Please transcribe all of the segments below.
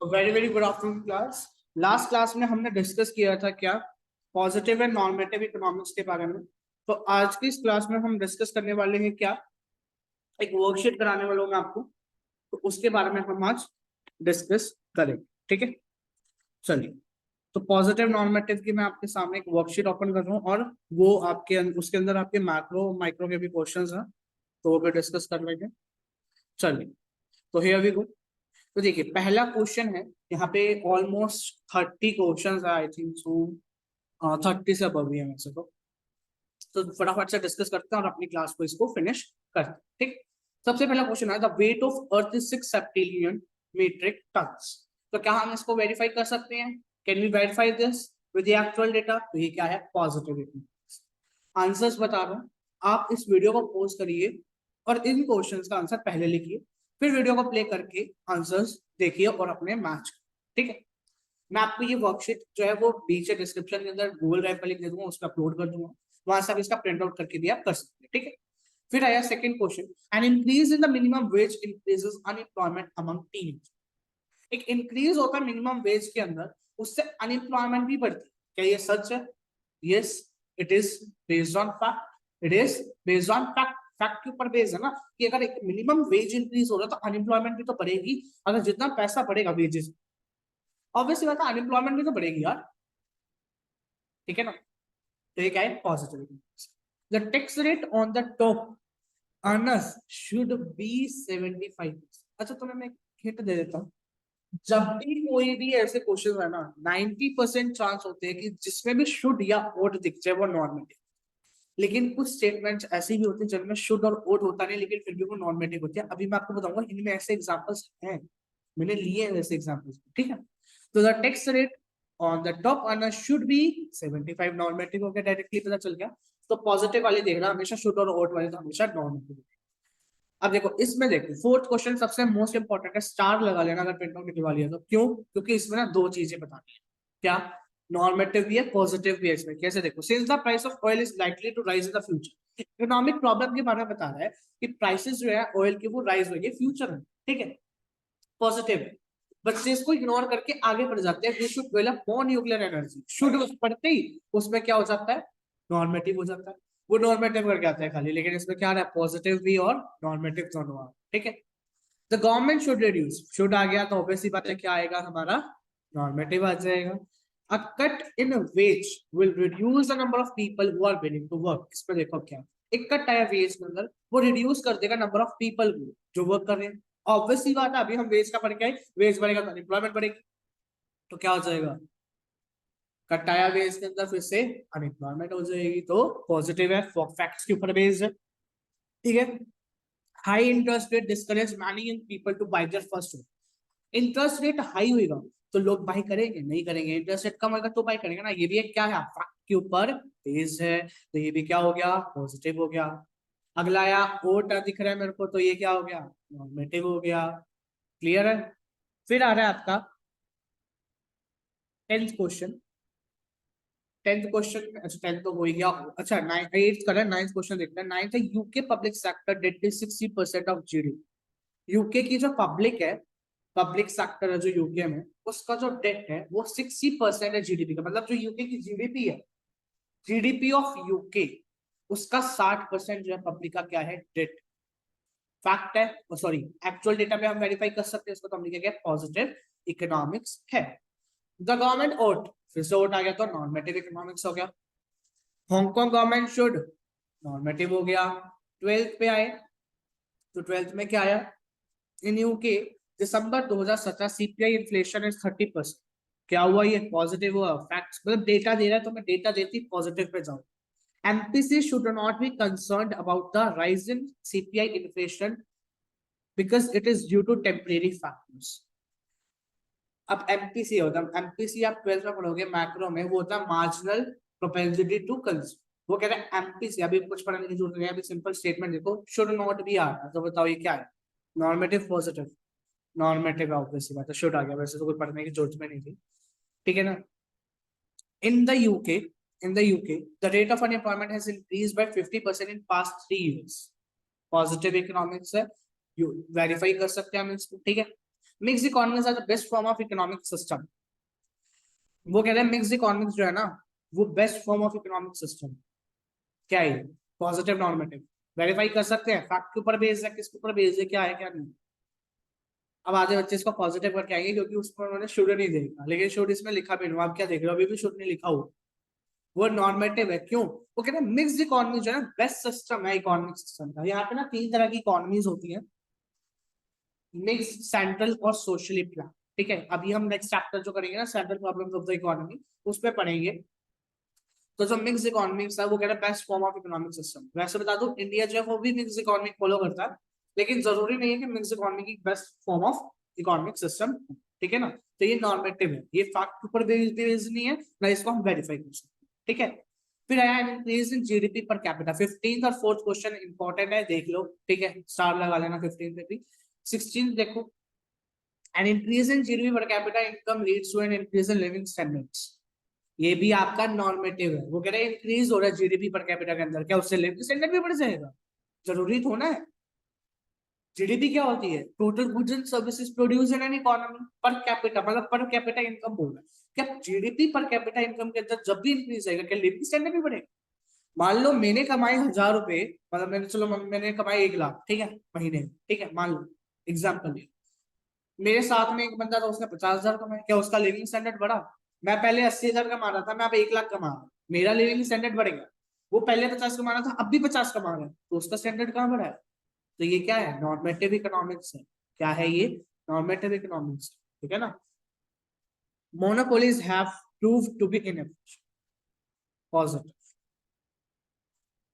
Very very good afternoon class. Last class में हमने discuss किया था क्या, पॉजिटिव एंड नॉर्मेटिव इकोनॉमिक्स के बारे में। तो आज की इस क्लास में हम डिस्कस करने वाले हैं क्या, एक वर्कशीट कराने वाला हूँ मैं आपको, तो उसके बारे में हम आज डिस्कस करेंगे। ठीक है, चलिए। तो पॉजिटिव नॉर्मेटिव की मैं आपके सामने एक वर्कशीट ओपन कर रहा हूँ और वो आपके उसके अंदर आपके मैक्रो माइक्रो के भी क्वेश्चंस हैं, तो वो भी डिस्कस कर लेंगे। चलिए, तो हियर वी गो। तो देखिए, पहला क्वेश्चन है यहाँ पे, ऑलमोस्ट 30 क्वेश्चन है आई थिंक सो, 30 से अबव ही है वैसे तो फटाफट से डिस्कस करते हैं और अपनी क्लास को इसको फिनिश करते हैं। ठीक, सबसे पहला क्वेश्चन है, the weight of earth is 6 septillion metric tons. तो क्या हम इसको वेरीफाई कर सकते हैं? Can we verify this with the actual data? तो ये क्या है, पॉजिटिव आंसर्स बता रहा हूँ। आप इस वीडियो को पॉज करिए और इन क्वेश्चंस का आंसर पहले लिखिए, फिर वीडियो को प्ले करके आंसर्स देखिए और अपने मैच। ठीक है, मैं आपको ये वर्कशीट जो है वो नीचे डिस्क्रिप्शन के अंदर गूगल ड्राइव पर लिख दे दूंगा, उस पर अपलोड कर दूंगा, वहां से आप इसका प्रिंट आउट करके भी आप कर सकते हैं। ठीक है, फिर आया second question, N increase in the minimum wage increases unemployment among teenagers. एक इंक्रीज होता है मिनिमम वेज के अंदर, उससे अनएम्प्लॉयमेंट भी बढ़ती है। क्या ये सच है? Yes, it is based on fact. It is based on fact. Fact के ऊपर बेस्ड है ना, कि अगर एक मिनिमम वेज इंक्रीज हो रहा है तो अनएम्प्लॉयमेंट भी तो बढ़ेगी। अगर जितना पैसा बढ़ेगा वेजेस, ऑब्वियसली बात है अनएम्प्लॉयमेंट भी तो बढ़ेगी यार। ठीक है ना, तो ये क्या है, positive. The tax rate on the top earners should be 75। अच्छा, तो मैं हिंट दे देता हूँ। जब भी कोई भी ऐसे क्वेश्चन है ना, 90% चांस होते हैं कि जिसमें भी शुड या ओट दिख जाए वो नॉर्मेटिव। लेकिन कुछ स्टेटमेंट्स ऐसे भी होते हैं जिनमें शुड और ओट होता नहीं, लेकिन फिर भी वो नॉर्मेटिव होती है। अभी मैं आपको बताऊंगा, इनमें ऐसे एग्जांपल्स हैं, मैंने लिए हैं ऐसे एग्जांपल्स। ठीक है, तो the tax rate on the top earner should be 75। Normative हो गया, डायरेक्टली पता चल गया। तो पॉजिटिव वाले देखना हमेशा, शुड और ओट वाले तो हमेशा नॉर्मेटिव। अब देखो, इसमें देखो फोर्थ क्वेश्चन सबसे मोस्ट इंपॉर्टेंट है, स्टार लगा लेना अगर प्रिंट आउट निकलवा लिया तो। क्यों? क्योंकि इसमें ना दो चीजें बतानी है। क्या? नॉर्मेटिव भी है, पॉजिटिव भी है इसमें। कैसे? देखो, since the price of oil is likely to rise in the future, economic problem के बारे में बता रहा है कि प्राइसेस जो है ऑयल की वो राइज होगी फ्यूचर में। ठीक है, पॉजिटिव है। बच्चे इसको इग्नोर करके आगे बढ़ जाते हैं, they should develop more nuclear energy. Should पढ़ते ही उसमें क्या हो जाता है, नॉर्मेटिव हो जाता है। वो नॉर्मेटिव करके आता है खाली, लेकिन इसमें क्या आ रहा है, पॉजिटिव भी और नॉर्मेटिव दोनों आ। ठीक है, the government should reduce, should आ गया तो ऑब्वियसली बात है क्या आएगा हमारा, नॉर्मेटिव आ जाएगा। A cut in wage will reduce the number of people who are willing to work. इसमें देखो क्या, एक कट आया वेज के अंदर, वो रिड्यूस कर देगा नंबर ऑफ पीपल को जो वर्क कर रहे हैं। ऑब्वियसली बात है, अभी हम वेज का पढ़ के आए, वेज बढ़ेगा तो अनएम्प्लॉयमेंट बढ़ेगी, तो क्या हो जाएगा, कट आया वेज के अंदर फिर से अनएम्प्लॉयमेंट हो जाएगी। तो पॉजिटिव है, फैक्ट्स के ऊपर बेस्ड है। ठीक है, high interest rate discourage many young people to buy their first home. Interest rate high होगा तो लोग बाई करेंगे? नहीं करेंगे। इंटरेस्ट रेट कम होगा तो बाई करेंगे ना। ये भी एक क्या है, फैक्ट के ऊपर बेस्ड है, तो ये भी क्या हो गया, पॉजिटिव हो गया। अगला आया, वोट दिख रहा है मेरे को, तो ये क्या हो गया, नॉर्मेटिव हो गया। क्लियर है? फिर आ रहा है आपका 10th क्वेश्चन। 10th क्वेश्चन, अच्छा 10th तो हो ही गया। अच्छा, 8th का है, 9th क्वेश्चन देखते हैं। 9th है, UK public sector debt is 60% of GDP. UK की जो पब्लिक है, पब्लिक सेक्टर है जो यूके में, उसका जो डेट है वो 60% है जीडीपी का। मतलब जो यूके की जीडीपी है, जीडीपी ऑफ यूके, उसका 60% जो है पब्लिक का क्या है, डेट। फैक्ट है, सॉरी एक्चुअल डेटा पे हम वेरीफाई कर सकते हैं इसको, तो हम लिखेंगे पॉजिटिव इकोनॉमिक्स है। द गवर्नमेंट ओट, फिर से ओट आ गया तो नॉर्मेटिव इकोनॉमिक्स हो गया। हांगकांग गवर्नमेंट शुड, नॉर्मेटिव हो गया। 12th पे आए, तो 12th में क्या आया, in UK December 2017 CPI inflation is 30%। क्या हुआ, ये पॉजिटिव हुआ। फैक्ट्स मतलब डेटा दे रहा है तो मैं डेटा देती पॉजिटिव पे जाऊं। MPC should not be concerned about the rise in CPI inflation because it is due to temporary factors. अब एमपीसी होता है, एमपीसी आप 12th में पढ़ोगे मैक्रो में, वो होता है मार्जिनल प्रोपेंसिटी टू कंज्यूम। वो कह रहे हैं एमपीसी, अभी कुछ पढ़ने की जरूरत नहीं है, अभी सिंपल स्टेटमेंट देखो, शुड नॉट बी आ रहा है, तो बताओ ये क्या है, नॉर्मेटिव पॉजिटिव? नॉर्मेटिव ऑब्वियसली बात है, शुड आ गया, वैसे तो कोई पढ़ने की जरूरत में नहीं थी। ठीक है ना। In the UK, in the UK the rate of unemployment has increased by 50% in past 3 years। Positive economics है, वेरीफाई कर सकते हैं हम इसको। ठीक है, mix economics are the best form of economic system. वो कह रहे हैं मिक्स इकोनॉमिक्स जो है ना वो best form of economic system. क्या है? Positive normative. वेरीफाई कर सकते हैं फैक्ट के ऊपर बेस्ड है, किसके ऊपर बेस्ड है, क्या है क्या नहीं। अब आधे बच्चे इसको पॉजिटिव करके आएंगे क्योंकि उस पर उन्होंने शुड नहीं देखा, लेकिन शुड इसमें लिखा भी नहीं। आप क्या देख रहे हो, अभी भी शुड नहीं लिखा हुआ। वो नॉर्मेटिव है, क्यों? वो कहते हैं मिक्स्ड इकोनॉमी जो है ना बेस्ट सिस्टम है इकोनॉमिक सिस्टम का। यहाँ पे ना तीन तरह की इकोनॉमीज होती है, मिक्स, सेंट्रल और सोशली प्लान। ठीक है, अभी हम नेक्स्ट चैप्टर जो करेंगे ना central problems of the economy उस पर पढ़ेंगे। तो जो मिक्स इकोनॉमिक्स है वो कह रहा है best form of economic system. वैसे बता दूं इंडिया जो है वो भी मिक्स इकोनॉमिक फॉलो करता है, लेकिन जरूरी नहीं है कि मिक्स इकोनॉमी की best form of economic system. ठीक है ना, तो ये नॉर्मेटिव है, ये फैक्ट के ऊपर बेस्ड नहीं है ना, इसको हम वेरीफाई कर सकते हैं। ठीक है, फिर आया increase in GDP per capita. 15th और 4th क्वेश्चन इंपॉर्टेंट है, देख लो। ठीक है, स्टार लगा लेना 15 पे भी। 16 देखो, an increase in GDP per capita income leads to an increase in living standards. ये भी आपका नॉर्मेटिव है। वो कह रहे हैं इंक्रीज हो रहा है जीडीपी पर कैपिटा के अंदर, क्या उससे लिविंग स्टैंडर्ड भी बढ़ जाएगा? जरूरी तो ना है। जीडीपी क्या होती है? Total goods and services produce in an economy per capita, मतलब पर कैपिटा इनकम बोल रहा है। क्या जीडीपी पर कैपिटा इनकम के अंदर जब भी इंक्रीज आएगा क्या लिविंग स्टैंडर्ड भी बढ़ेगा? मान लो मैंने कमाए 1000 रुपए, मतलब मैंने, चलो मैंने कमाए 1 लाख, ठीक है, महीने। ठीक है, मान लो एग्जाम्पल, मेरे साथ में एक बंदा था उसने 50,000 कमाए, क्या उसका लिविंग स्टैंडर्ड बढ़ा? मैं पहले 80,000 कमा रहा था, मैं अब 1 लाख कमा रहा हूँ, मेरा लिविंग स्टैंडर्ड बढ़ेगा। वो पहले 50 कमा रहा था, अब भी 50 कमा रहा है, तो उसका स्टैंडर्ड कहाँ बढ़ा है? तो ये क्या है? नॉर्मेटिव इकोनॉमिक्स है। क्या है ये? Normative economics. ठीक है ना। Monopolies have proved to be inefficient. Positive,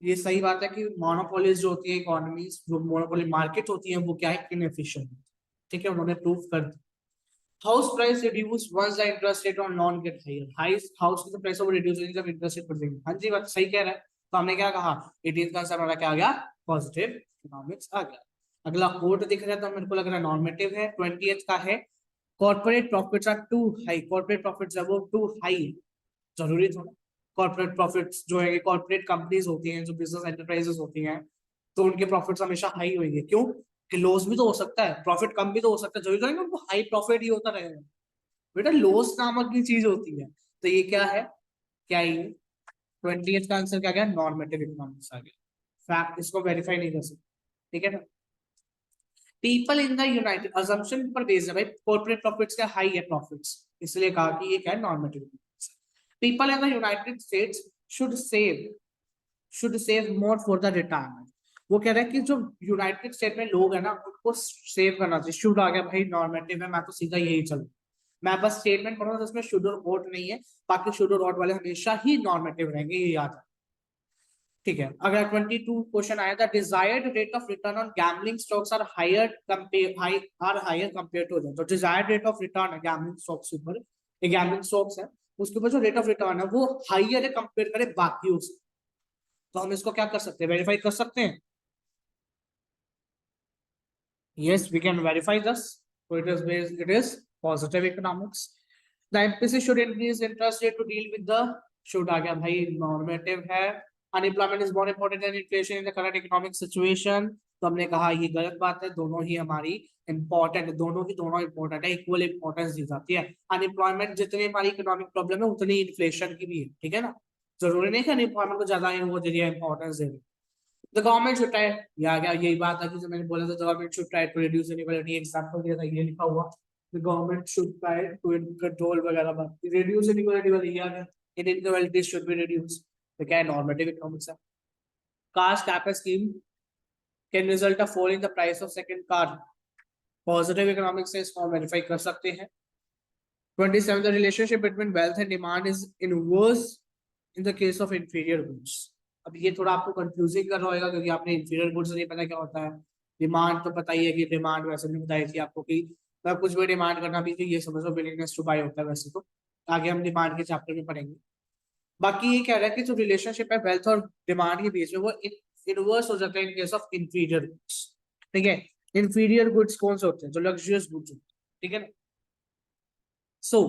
ये सही बात है कि मोनोपोलीज जो होती है इकोनॉमीज, जो मोनोपोली मार्केट होती है वो क्या है? इनएफिशिएंट। ठीक है, उन्होंने प्रूव कर दिया। House price reduce once the interest rate on loan get higher. House की तो price वो reduce होगी जब interest rate बढ़ जाएगी। हाँ जी, बात सही कह रहा है। तो हमने क्या कहा? 18th का आंसर हमारा क्या आ गया? पॉजिटिव इकोनॉमिक्स आ गया। अगला कोड दिख रहा है तो मेरे को लग रहा है नॉर्मेटिव है। 20th का है, corporate profits are too high. Corporate profits है वो टू हाई, जरूरी थोड़ा। कॉर्पोरेट प्रॉफिट्स जो है, कॉर्पोरेट कंपनीज होती हैं, जो बिजनेस एंटरप्राइजेस होती हैं, तो उनके प्रॉफिट्स हमेशा हाई होंगे। क्यों? कि लॉस भी तो हो सकता है, प्रॉफिट कम भी तो हो सकता है, जरूरी तो नहीं उनको हाई प्रॉफिट ही होता रहेगा। बेटा लॉस नामक की चीज होती है। तो ये क्या है? क्या ये 20th का आंसर क्या गया? नॉर्मेटिव इकोनॉमिक्स आ गया। फैक्ट, इसको वेरीफाई नहीं कर सकते। ठीक है ना। People in the United, assumption पर बेस्ड है भाई, कॉर्पोरेट प्रॉफिट्स का हाई है प्रॉफिट्स, इसलिए कहा कि ये क्या है? Normative economics. People in the United states should save more for the retirement. वो कह रहा है कि जो यूनाइटेड स्टेट में लोग हैं ना उनको सेव करना चाहिए। शुड आ गया भाई, नॉर्मेटिव है, मैं तो सीधा यही चलूँ। मैं बस स्टेटमेंट पढ़ूंगा जिसमें शुड और वोट नहीं है, बाकी शुड और वोट वाले हमेशा ही नॉर्मेटिव रहेंगे, ये याद है। ठीक है, अगर 22 क्वेश्चन आया था, desired rate of return on gambling stocks are higher compare to other. तो डिजायर्ड रेट ऑफ रिटर्न है गैम्बलिंग स्टॉक्स के ऊपर, ये गैम्बलिंग स्टॉक्स है, उसके ऊपर जो रेट ऑफ रिटर्न है वो हायर है कंपेयर करें बाकी से। तो हम इसको क्या कर सकते हैं? वेरीफाई कर सकते हैं। Yes, we can verify this. So it is positive economics. The MPC should increase interest rate to deal with the should आ गया भाई, normative है। Unemployment is more important than inflation in the current economic situation. तो हमने कहा ये गलत बात है, दोनों ही हमारी इंपॉर्टेंट, दोनों इंपॉर्टेंट है, इक्वल इंपॉर्टेंस दी जाती है। अनएम्प्लॉयमेंट जितनी हमारी इकोनॉमिक प्रॉब्लम है उतनी इन्फ्लेशन की भी है। ठीक है ना, जरूरी नहीं कि अनएम्प्लॉयमेंट को ज्यादा वो दे दिया इंपॉर्टेंस दे रही। The government should try, या क्या यही बात है कि जो मैंने बोला था, government should try to reduce inequality, example दिया था, ये लिखा हुआ। The government should try to control वगैरह बात, रिड्यूस इनइक्वालिटी वाली ये आ गया, इनइक्वालिटी शुड बी रिड्यूस। तो क्या है? नॉर्मेटिव इकोनॉमिक्स है। Cast capital scheme can result a fall in the price of second car. Positive economics से इसको वेरीफाई कर सकते हैं। 27 the relationship between wealth and demand is inverse in the case of inferior goods. अब ये थोड़ा आपको कंफ्यूजिंग कर रहा होगा क्योंकि आपने इंफीरियर गुड्स नहीं पता क्या होता है। डिमांड तो पता ही है कि डिमांड वैसे भी बताई थी आपको कि मतलब कुछ भी डिमांड करना भी थी, ये समझ लो विलिंगनेस टू बाय होता है वैसे तो। आगे हम डिमांड के चैप्टर में पढ़ेंगे। बाकी ये कह रहा है कि जो रिलेशनशिप है वेल्थ और डिमांड के बीच में वो इनवर्स हो जाता है इन केस ऑफ इंफीरियर गुड्स। ठीक है, इंफीरियर गुड्स कौन से होते हैं? जो लग्जरियस गुड्स होते हैं। ठीक है, सो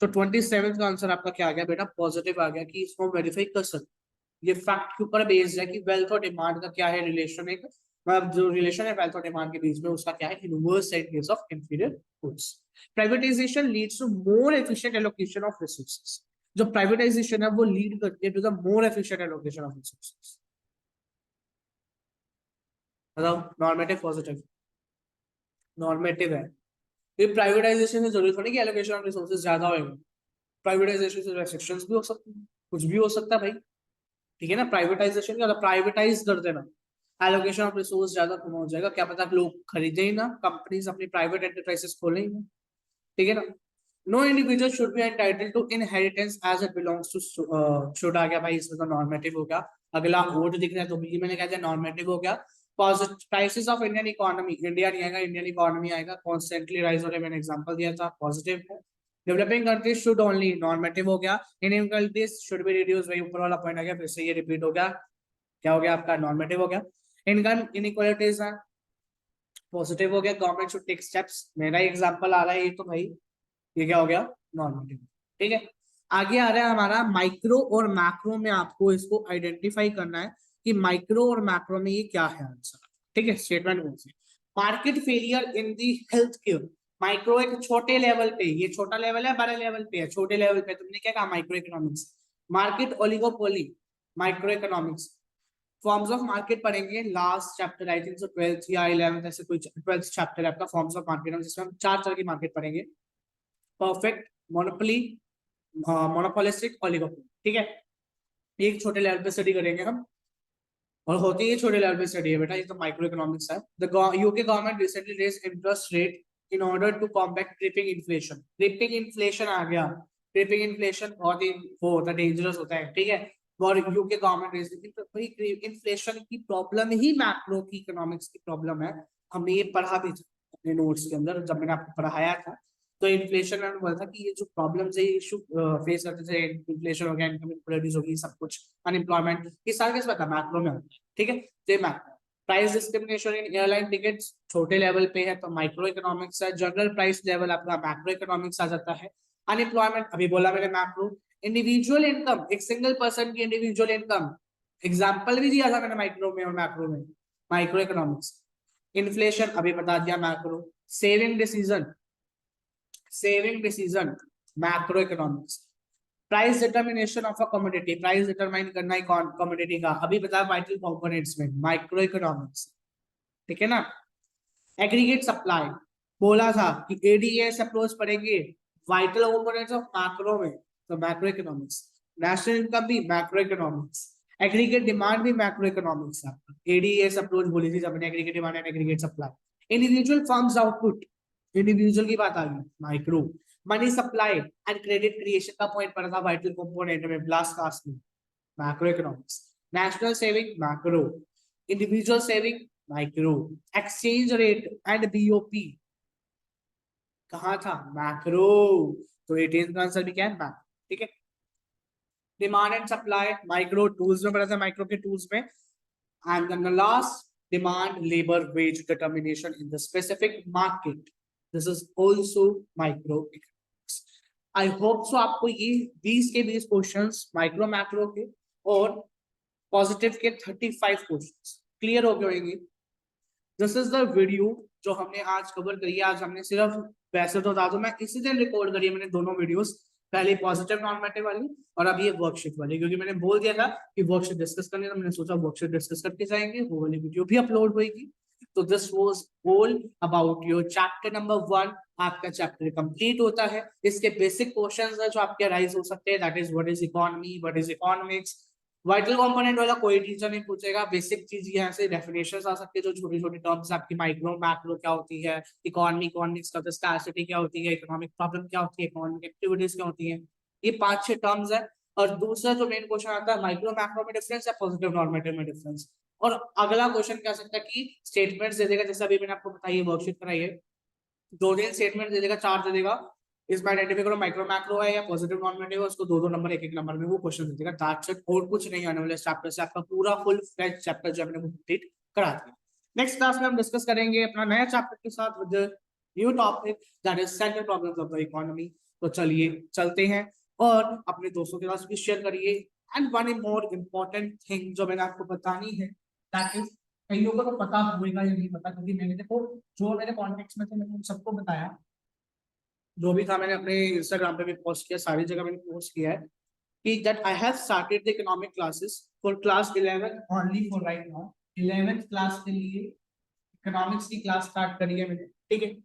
तो 27 का आंसर आपका क्या आ गया बेटा? पॉजिटिव आ गया कि इसको वेरीफाई कर सकते। ये फैक्ट के ऊपर बेस्ड है कि वेल्थ और डिमांड का क्या है रिलेशन, एक मतलब जो रिलेशन है वेल्थ और डिमांड के बीच में उसका क्या है, inverse in case of inferior goods. Privatisation leads to more efficient allocation of resources. जो प्राइवेटाइजेशन है वो लीड करती है to the more efficient allocation of resources. बताओ नॉर्मेटिव पॉजिटिव। नॉर्मेटिव है, ये प्राइवेटाइजेशन से जरूरी थोड़ी कि एलोकेशन ऑफ रिसोर्सेज ज्यादा होगा। प्राइवेटाइजेशन से रेस्ट्रिक्शंस भी हो सकती है, कुछ भी हो सकता है भाई। ठीक है ना, प्राइवेटाइजेशन क्या होता है, प्राइवेटाइज कर देना, एलोकेशन ऑफ रिसोर्स ज्यादा कम हो जाएगा, क्या पता लोग खरीदे ही ना, कंपनीज अपनी प्राइवेट एंटरप्राइजेस खोले ही ना। ठीक है ना। No individual should be entitled to inheritance as it belongs to, should आ गया भाई, इसमें तो नॉर्मेटिव हो गया। अगला वोट दिख रहा है तो भी मैंने कहा था नॉर्मेटिव हो गया। Prices of Indian economy, India नहीं आएगा, इंडियन इकोनॉमी आएगा, कॉन्स्टेंटली राइज हो रहे, मैंने एग्जांपल दिया था, पॉजिटिव है। Developing countries should only, normative हो गया। इनइक्वालिटीज शुड बी रिड्यूस, वही ऊपर वाला पॉइंट आ गया, फिर से ये रिपीट हो गया, क्या हो गया आपका, नॉर्मेटिव हो गया। इनकम इनइक्वालिटीज है, पॉजिटिव हो गया। गवर्नमेंट शुड टेक स्टेप्स, मेरा एग्जांपल आ रहा है ये तो भाई, ये क्या हो गया, नॉर्मेटिव। ठीक है। आगे आ रहा है हमारा माइक्रो और मैक्रो में, आपको इसको आइडेंटिफाई करना है कि माइक्रो और मैक्रो में ये क्या है आंसर। ठीक है, स्टेटमेंट कौन सी, market failure in the health care. Micro एक छोटे लेवल पे, ये छोटा लेवल है, बड़े लेवल पे है, छोटे लेवल पे तुमने क्या कहा, micro economics. Market oligopoly, micro economics. Forms of market पढ़ेंगे last chapter, I think so 12th या 11th, ऐसे कोई 12th चैप्टर है आपका फॉर्म्स ऑफ मार्केट, जिसमें हम चार तरह की मार्केट पढ़ेंगे, परफेक्ट, मोनोपोली, मोनोपोलिस्टिक, ओलिगोपोली। ठीक है, एक छोटे लेवल पे स्टडी करेंगे हम, और होती है छोटे लेवल पे स्टडी है बेटा, ये तो माइक्रो इकोनॉमिक्स है। The UK government recently raise interest rate in order to combat creeping inflation. Creeping inflation आ गया, क्रीपिंग इन्फ्लेशन बहुत ही वो होता है, डेंजरस होता है। ठीक है, और यूके गवर्नमेंट रेज, तो भाई इन्फ्लेशन की प्रॉब्लम ही मैक्रो की इकोनॉमिक्स की प्रॉब्लम है। हमने ये पढ़ा भी था अपने नोट्स के अंदर जब मैंने आपको पढ़ाया था। तो इन्फ्लेशन में बोला था कि ये जो प्रॉब्लम्स है, इशू फेस करते थे, इन्फ्लेशन हो गया, इनकम इनक्वालिटीज होगी, सब कुछ, अनएम्प्लॉयमेंट, ये सारे किस पता मैक्रो में होता है। ठीक है, तो macro. Price discrimination in airline tickets छोटे लेवल पे है तो माइक्रो इकोनॉमिक्स है। जनरल प्राइस लेवल आपका मैक्रो इकोनॉमिक्स आ जाता है। अनएम्प्लॉयमेंट अभी बोला मैंने मैक्रो। इंडिविजुअल इनकम, एक सिंगल पर्सन की इंडिविजुअल इनकम, एग्जाम्पल भी दिया था मैंने माइक्रो में और मैक्रो में, माइक्रो इकोनॉमिक्स। इन्फ्लेशन अभी बता दिया, macro. Saving decision, macro economics. Price determination of a commodity, price determine करना है कमोडिटी का, अभी बताया वाइटल कंपोनेंट्स में, माइक्रो इकोनॉमिक्स। ठीक है ना। एग्रीगेट सप्लाई, बोला था कि एडीएस अप्रोच पढ़ेंगे वाइटल कंपोनेंट्स ऑफ मैक्रो में, तो मैक्रो इकोनॉमिक्स। नेशनल इनकम भी मैक्रो इकोनॉमिक्स। एग्रीगेट डिमांड भी मैक्रो इकोनॉमिक्स है, एडीएस अप्रोच बोली थी जब मैंने, aggregate demand and aggregate supply. Individual firms output, individual की बात आ गई, micro. Money supply and credit creation का पॉइंट पड़ा था वाइटल कंपोनेंट में, ब्लास्ट कास्ट में, macro economics. National saving macro, individual saving micro. Exchange rate and BOP कहा था, मैक्रो। तो 18 का आंसर भी क्या है, मैक्रो। ठीक है। Demand and supply micro, tools में पढ़ा था, माइक्रो के टूल्स में। And then the last, demand labour wage determination in the specific market, this is also micro economics. I hope so आपको ये 20 के 20 क्वेश्चंस माइक्रो मैक्रो के और पॉजिटिव के 35 क्वेश्चंस क्लियर हो गए होंगे। दिस इज द वीडियो जो हमने आज कवर करी है। आज हमने सिर्फ, वैसे तो था मैं इसी दिन रिकॉर्ड करी है मैंने दोनों वीडियोस, पहले पॉजिटिव नॉर्मेटिव वाली और अब ये वर्कशीट वाली, क्योंकि मैंने बोल दिया था कि वर्कशीट डिस्कस करनी है, तो मैंने सोचा वर्कशीट डिस्कस करके जाएंगे, वो वाली वीडियो भी अपलोड होगी। तो this was all about your chapter number 1। आपका चैप्टर कंप्लीट होता है। इसके बेसिक क्वेश्चंस है जो आपके राइज हो सकते हैं, that is what is economy, what is economics. Vital component वाला कोई टीचर नहीं पूछेगा, बेसिक चीज यहाँ से डेफिनेशंस आ सकती है, जो छोटी छोटी टर्म्स आपकी, माइक्रो मैक्रो क्या होती है, इकोनॉमी इकोनॉमिक्स का, स्कैर्सिटी क्या होती है, इकोनॉमिक प्रॉब्लम क्या होती है, इकोनॉमिक एक्टिविटीज क्या होती है, ये 5-6 टर्म्स है। और दूसरा जो मेन क्वेश्चन आता है, माइक्रो मैक्रो में डिफरेंस है, पॉजिटिव नॉर्मेटिव में डिफरेंस। और अगला क्वेश्चन क्या सकता है कि स्टेटमेंट्स दे देगा, जैसे अभी मैंने आपको बताई वर्कशीट कराई है, 2 स्टेटमेंट दे देगा, 4 दे देगा, इसमें आइडेंटिफाई करो माइक्रो मैक्रो है या पॉजिटिव नॉर्मेटिव है, उसको 2-2 नंबर, एक नंबर में वो क्वेश्चन दे देगा। दैट्स इट, और कुछ नहीं आने वाले चैप्टर से, आपका पूरा फुल फ्लेज चैप्टर जो हमने कंप्लीट करा दिया। नेक्स्ट क्लास में हम डिस्कस करेंगे अपना नया चैप्टर के साथ with new topic, that is central problems of the economy. तो चलिए चलते हैं, और अपने दोस्तों के साथ भी शेयर करिए। And one more important thing जो मैंने आपको बतानी है, दैट इज कईयों को तो पता होगा या नहीं पता, क्योंकि मैंने देखो जो मेरे कॉन्टेक्ट में थे मैंने उन सबको बताया, जो भी था मैंने अपने इंस्टाग्राम पे भी पोस्ट किया, सारी जगह मैंने पोस्ट किया है कि that I have started the economic classes for class 11 only for right now। 11th class के लिए इकोनॉमिक्स की क्लास स्टार्ट करी है मैंने, ठीक है,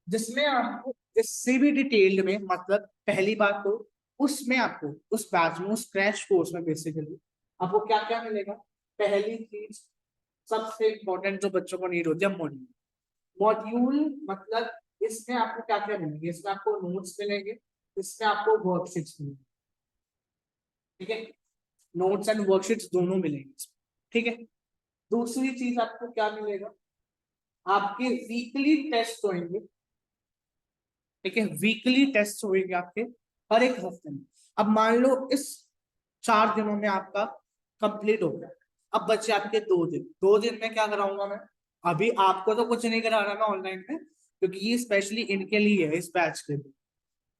जिसमें आपको इससे भी डिटेल्ड में, मतलब पहली बात तो उसमें आपको उस बैच में, उस क्रैश कोर्स में बेसिकली आपको क्या क्या मिलेगा। पहली चीज सबसे इंपॉर्टेंट जो बच्चों को नीड होती है, मॉड्यूल। मॉड्यूल मतलब इसमें आपको क्या क्या मिलेंगे, इसमें आपको नोट्स मिलेंगे, इसमें आपको वर्कशीट्स मिलेंगे, ठीक है, नोट्स एंड वर्कशीट्स दोनों मिलेंगे इसमें, ठीक है। दूसरी चीज आपको क्या मिलेगा, आपके वीकली टेस्ट होंगे, ठीक है, वीकली टेस्ट होंगे आपके हर एक हफ्ते में। अब मान लो इस 4 दिनों में आपका कंप्लीट हो गया, अब बचे आपके 2 दिन। 2 दिन में क्या कराऊंगा मैं, अभी आपको तो कुछ नहीं करा रहा मैं ऑनलाइन में, क्योंकि ये स्पेशली इनके लिए है, इस बैच के लिए।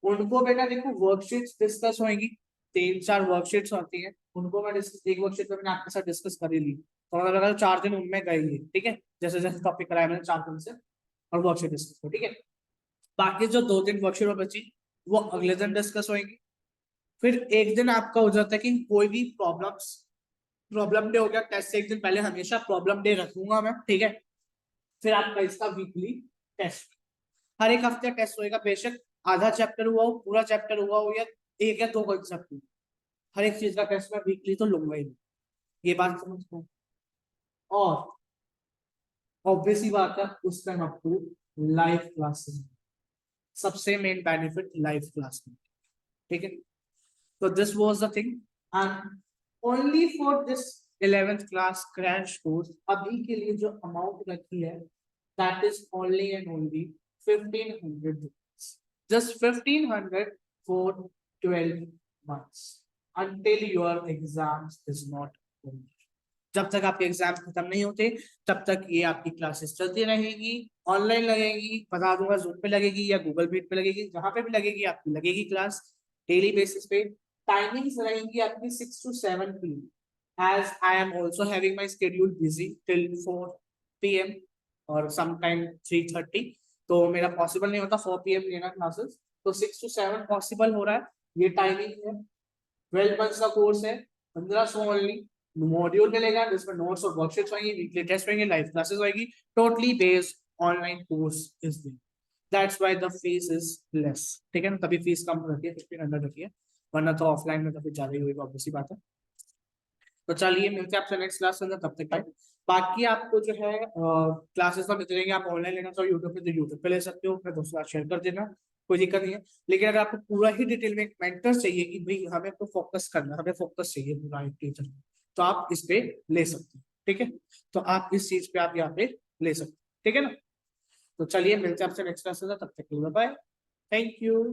उनको बेटा देखो वर्कशीट्स डिस्कस होंगी, 3-4 वर्कशीट्स होती हैं, उनको मैं एक वर्कशीट पे मैंने आपके साथ डिस्कस कर ही ली, तो मुझे लगा 4 दिन उनमें गए ही, ठीक है, जैसे जैसे टॉपिक कराया मैंने 4 दिन से, और वर्कशीट डिस्कस हो, ठीक है। बाकी जो 2 दिन वर्कशीट बची वो अगले दिन डिस्कस होंगी। फिर एक दिन आपका हो जाता है कि कोई भी प्रॉब्लम डे हो गया, टेस्ट से एक दिन पहले हमेशा प्रॉब्लम डे रखूंगा मैं, ठीक है। फिर आपका इसका वीकली टेस्ट, हर एक हफ्ते टेस्ट होएगा, बेशक आधा चैप्टर हुआ हो, पूरा चैप्टर हुआ हो, या 1 या 2 कंसेप्ट, हर एक चीज का टेस्ट मैं वीकली तो लूंगा ही, ये बात समझते हैं। और ऑब्वियसली बात है उस टाइम आपको लाइव क्लासेस, सबसे मेन बेनिफिट लाइव क्लास में, ठीक है। तो this was the thing, and only for this 11th class crash course अभी के लिए जो अमाउंट रखी है, that is only and only 1500 rupees, just 1500 for 12 months until your exams is not over। जब तक आपके एग्जाम खत्म नहीं होते तब तक ये आपकी क्लासेस चलती रहेगी, ऑनलाइन लगेगी, बता दूंगा जूम पे लगेगी या गूगल मीट पे लगेगी, जहां पे भी लगेगी आपकी लगेगी क्लास डेली बेसिस पे। टाइमिंग्स रहेंगी आपकी 6 to 7 p.m. as I am also having my schedule busy till 4 p.m. और sometime 3:30, तो मेरा पॉसिबल नहीं होता 4 p.m. लेना क्लासेस, तो 6 to 7 पॉसिबल हो रहा है, ये टाइमिंग है। 12 मंथ्स का कोर्स है, 1500 ओनली। मॉड्यूल मिलेगा जिसमें नोट्स और वर्कशीट्स होंगी, वीकली टेस्ट होंगे, लाइव क्लासेस होगी, totally based online course is this, that's why the fees is less, ठीक है ना, तभी फीस कम रखी है, 1500 रखी है, वरना तो ऑफलाइन में तो फिर ज्यादा ही होगा, ऑब्वियसली बात है। तो चलिए मिलते हैं आपसे नेक्स्ट क्लास के अंदर, तब तक बाय। बाकी आपको जो है क्लासेस तो मिलते रहेंगे, आप ऑनलाइन लेना चाहो यूट्यूब पे तो यूट्यूब पे ले सकते हो, अपने दोस्तों के साथ शेयर कर देना, कोई दिक्कत नहीं है। लेकिन अगर आपको पूरा ही डिटेल में एक मेंटर चाहिए कि भाई हमें तो फोकस करना, हमें फोकस चाहिए पूरा एक टीचर, तो आप इस पे ले सकते हैं, ठीक है। तो आप इस चीज पे आप यहाँ पे ले सकते हैं, ठीक है ना। तो चलिए मिलते हैं आपसे नेक्स्ट क्लास में, तब तक के लिए बाय, थैंक यू।